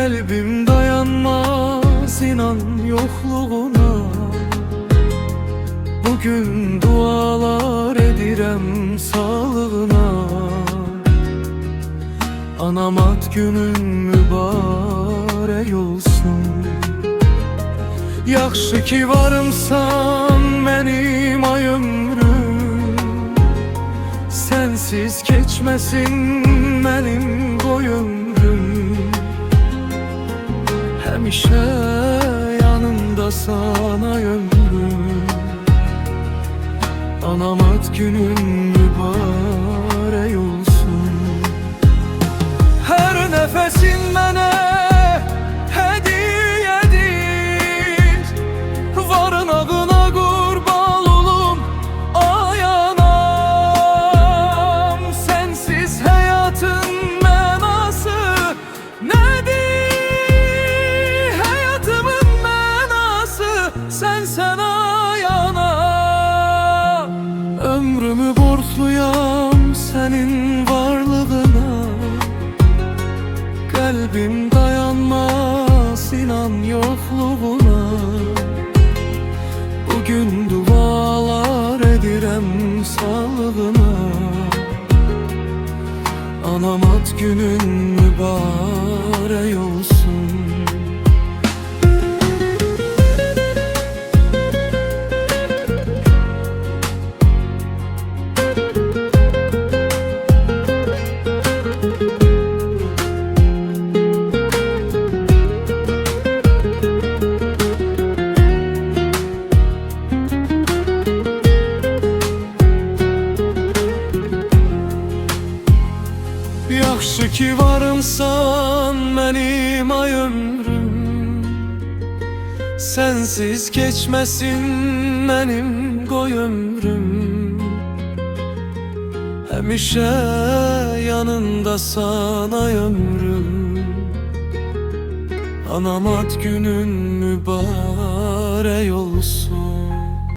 Kalbim dayanmaz inan yokluğuna. Bugün dualar edirəm sağlığına. Anam ad günün mübarək olsun. Yaxşı ki varımsan mənim ay ömrüm. Sensiz keçməsin mənim qoy ömrüm. Həmişə yanındasan ay ömrüm. Anam ad günün mübarək olsun. Hər nəfəsin mənə hədiyyədir. Varın ağına qurban olum ay anam. Sensiz həyatın mənası nədir? Həyatımın mənası sənsən ay anam. Ömrümü borçluyam sənin varlığına. Kalbim dayanmaz inan yokluğuna. Bugün dualar edirəm sağlığına. Anam ad günün mübarək olsun. Yaxşı ki varımsan mənim ay ömrüm. Sensiz keçməsin mənim qoy ömrüm. Həmişə yanındasan ay ömrüm. Anam ad günün mübarək olsun.